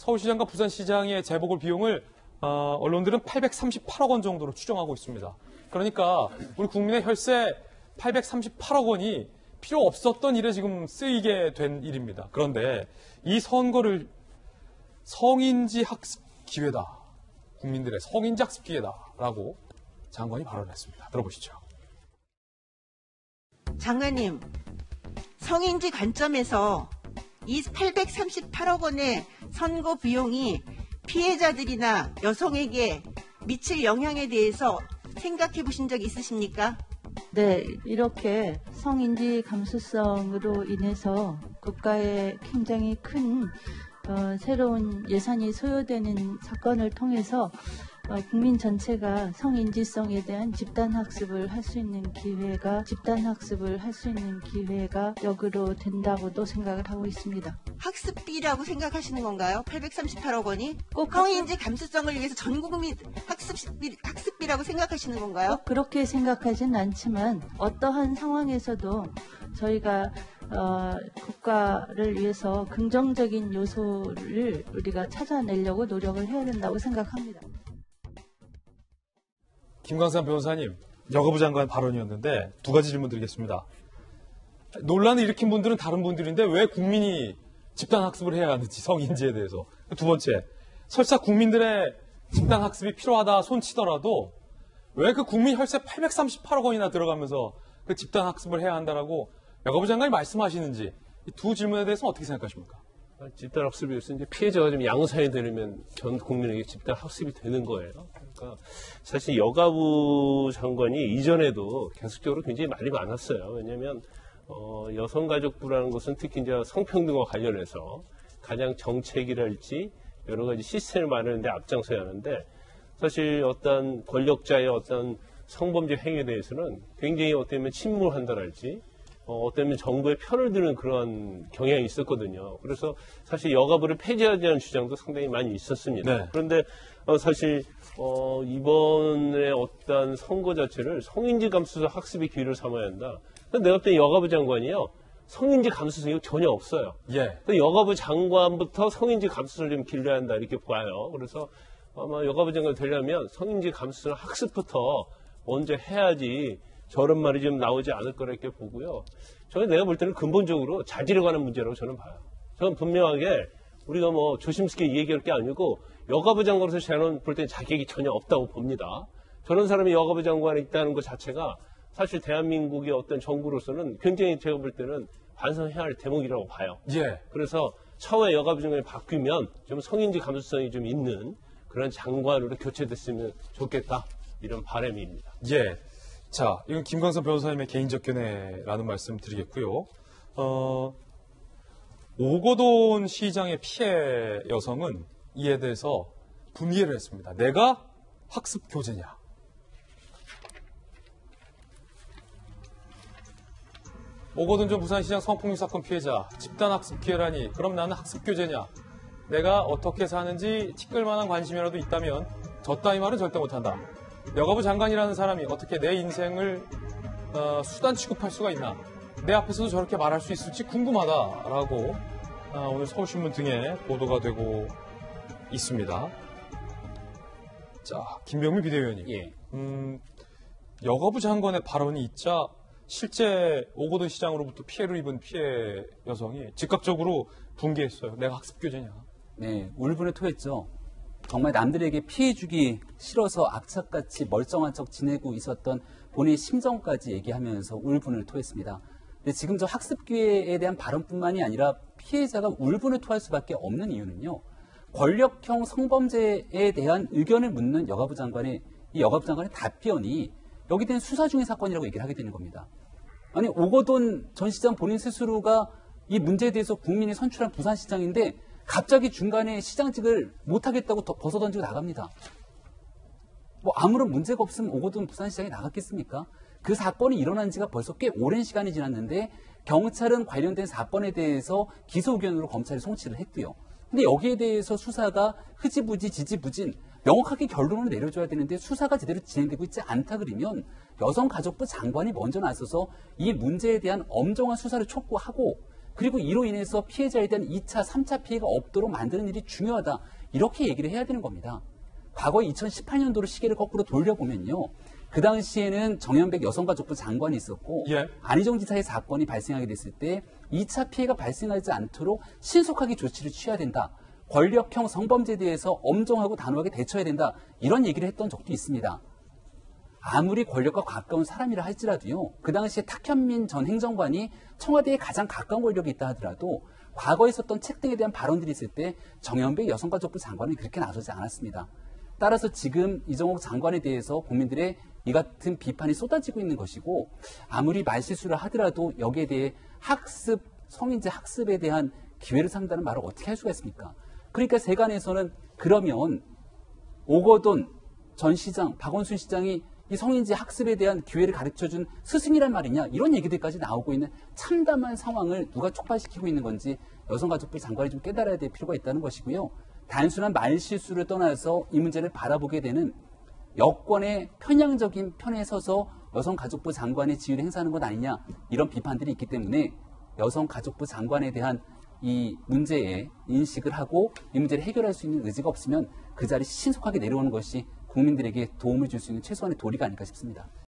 서울시장과 부산시장의 재보궐 비용을 언론들은 838억 원 정도로 추정하고 있습니다. 그러니까 우리 국민의 혈세 838억 원이 필요 없었던 일에 지금 쓰이게 된 일입니다. 그런데 이 선거를 성인지 학습 기회다. 국민들의 성인지 학습 기회다라고 장관이 발언했습니다. 들어보시죠. 장관님, 성인지 관점에서 이 838억 원의 선거 비용이 피해자들이나 여성에게 미칠 영향에 대해서 생각해 보신 적 있으십니까? 네, 이렇게 성인지 감수성으로 인해서 국가에 굉장히 큰 새로운 예산이 소요되는 사건을 통해서 국민 전체가 성인지성에 대한 집단학습을 할 수 있는 기회가 역으로 된다고도 생각을 하고 있습니다. 학습비라고 생각하시는 건가요? 838억 원이? 꼭 성인지 감수성을 위해서 전 국민 학습비라고 생각하시는 건가요? 꼭 그렇게 생각하진 않지만 어떠한 상황에서도 저희가 국가를 위해서 긍정적인 요소를 우리가 찾아내려고 노력을 해야 된다고 생각합니다. 김광삼 변호사님, 여가부 장관 발언이었는데 두 가지 질문 드리겠습니다. 논란을 일으킨 분들은 다른 분들인데 왜 국민이 집단학습을 해야 하는지, 성인지에 대해서. 두 번째, 설사 국민들의 집단학습이 필요하다 손치더라도 왜 그 국민 혈세 838억 원이나 들어가면서 그 집단학습을 해야 한다라고 여가부 장관이 말씀하시는지, 이 두 질문에 대해서는 어떻게 생각하십니까? 집단학습에서 이제 피해자가 좀 양산이 되려면 전 국민에게 집단학습이 되는 거예요. 그러니까 사실 여가부 장관이 이전에도 계속적으로 굉장히 말이 많았어요. 왜냐하면 여성가족부라는 것은 특히 이제 성평등과 관련해서 가장 정책이랄지 여러 가지 시스템을 마련하는데 앞장서야 하는데 사실 어떤 권력자의 어떤 성범죄 행위에 대해서는 굉장히 어쩌면 침묵한다랄지 어쩌면 정부의 편을 드는 그런 경향이 있었거든요. 그래서 사실 여가부를 폐지하자는 주장도 상당히 많이 있었습니다. 네. 그런데 사실 이번에 어떤 선거 자체를 성인지 감수성 학습의 기회를 삼아야 한다. 내가 볼 때 여가부 장관이요. 성인지 감수성이 전혀 없어요. 예. 여가부 장관부터 성인지 감수성을 좀 길러야 한다 이렇게 봐요. 그래서 아마 여가부 장관이 되려면 성인지 감수성 학습부터 먼저 해야지 저런 말이 좀 나오지 않을 거라 이렇게 보고요. 저는 내가 볼 때는 근본적으로 자질에 관한 문제라고 저는 봐요. 저는 분명하게 우리가 뭐 조심스럽게 이 얘기할 게 아니고 여가부 장관으로서 저는 볼 때는 자격이 전혀 없다고 봅니다. 저런 사람이 여가부 장관에 있다는 것 자체가 사실 대한민국의 어떤 정부로서는 굉장히 제가 볼 때는 반성해야 할 대목이라고 봐요. 예. 그래서 차후에 여가부 장관이 바뀌면 좀 성인지 감수성이 좀 있는 그런 장관으로 교체됐으면 좋겠다. 이런 바람입니다. 예. 자, 이건 김광선 변호사님의 개인적 견해라는 말씀 드리겠고요. 오거돈 시장의 피해 여성은 이에 대해서 분개를 했습니다. 내가 학습 교재냐. 오거돈 전 부산시장 성폭력 사건 피해자, 집단학습 기회라니 그럼 나는 학습 교재냐. 내가 어떻게 사는지 티끌만한 관심이라도 있다면 저 따위 말은 절대 못한다. 여가부 장관이라는 사람이 어떻게 내 인생을 수단 취급할 수가 있나. 내 앞에서도 저렇게 말할 수 있을지 궁금하다라고 오늘 서울신문 등에 보도가 되고 있습니다. 자, 김병민 비대위원님. 예. 여가부 장관의 발언이 있자 실제 오거돈 시장으로부터 피해를 입은 피해 여성이 즉각적으로 분개했어요. 내가 학습 교재냐. 네, 울분을 토했죠. 정말 남들에게 피해 주기 싫어서 악착같이 멀쩡한 척 지내고 있었던 본인의 심정까지 얘기하면서 울분을 토했습니다. 근데 지금 저 학습 기회에 대한 발언뿐만이 아니라 피해자가 울분을 토할 수밖에 없는 이유는요. 권력형 성범죄에 대한 의견을 묻는 여가부 장관의 답변이 여기 대한 수사 중의 사건이라고 얘기를 하게 되는 겁니다. 아니 오거돈 전 시장 본인 스스로가 이 문제에 대해서 국민이 선출한 부산시장인데 갑자기 중간에 시장직을 못하겠다고 벗어던지고 나갑니다. 뭐 아무런 문제가 없으면 오거돈 부산시장이 나갔겠습니까? 그 사건이 일어난 지가 벌써 꽤 오랜 시간이 지났는데 경찰은 관련된 사건에 대해서 기소 의견으로 검찰이 송치를 했고요. 근데 여기에 대해서 수사가 흐지부지 지지부진 명확하게 결론을 내려줘야 되는데 수사가 제대로 진행되고 있지 않다 그러면 여성가족부 장관이 먼저 나서서 이 문제에 대한 엄정한 수사를 촉구하고 그리고 이로 인해서 피해자에 대한 2차, 3차 피해가 없도록 만드는 일이 중요하다. 이렇게 얘기를 해야 되는 겁니다. 과거 2018년도로 시계를 거꾸로 돌려보면요. 그 당시에는 정현백 여성가족부 장관이 있었고 예. 안희정 지사의 사건이 발생하게 됐을 때 2차 피해가 발생하지 않도록 신속하게 조치를 취해야 된다. 권력형 성범죄에 대해서 엄정하고 단호하게 대처해야 된다. 이런 얘기를 했던 적도 있습니다. 아무리 권력과 가까운 사람이라 할지라도요. 그 당시에 탁현민 전 행정관이 청와대에 가장 가까운 권력이 있다 하더라도 과거에 있었던 책 등에 대한 발언들이 있을 때 정현백 여성가족부 장관은 그렇게 나서지 않았습니다. 따라서 지금 이정옥 장관에 대해서 국민들의 이 같은 비판이 쏟아지고 있는 것이고 아무리 말실수를 하더라도 여기에 대해 학습, 성인지 학습에 대한 기회를 상다는 말을 어떻게 할 수가 있습니까? 그러니까 세간에서는 그러면 오거돈 전 시장, 박원순 시장이 이 성인지 학습에 대한 기회를 가르쳐준 스승이란 말이냐 이런 얘기들까지 나오고 있는 참담한 상황을 누가 촉발시키고 있는 건지 여성가족부 장관이 좀 깨달아야 될 필요가 있다는 것이고요. 단순한 말실수를 떠나서 이 문제를 바라보게 되는 여권의 편향적인 편에 서서 여성가족부 장관의 지위를 행사하는 것 아니냐 이런 비판들이 있기 때문에 여성가족부 장관에 대한 이 문제에 인식을 하고 이 문제를 해결할 수 있는 의지가 없으면 그 자리 신속하게 내려오는 것이 국민들에게 도움을 줄 수 있는 최소한의 도리가 아닐까 싶습니다.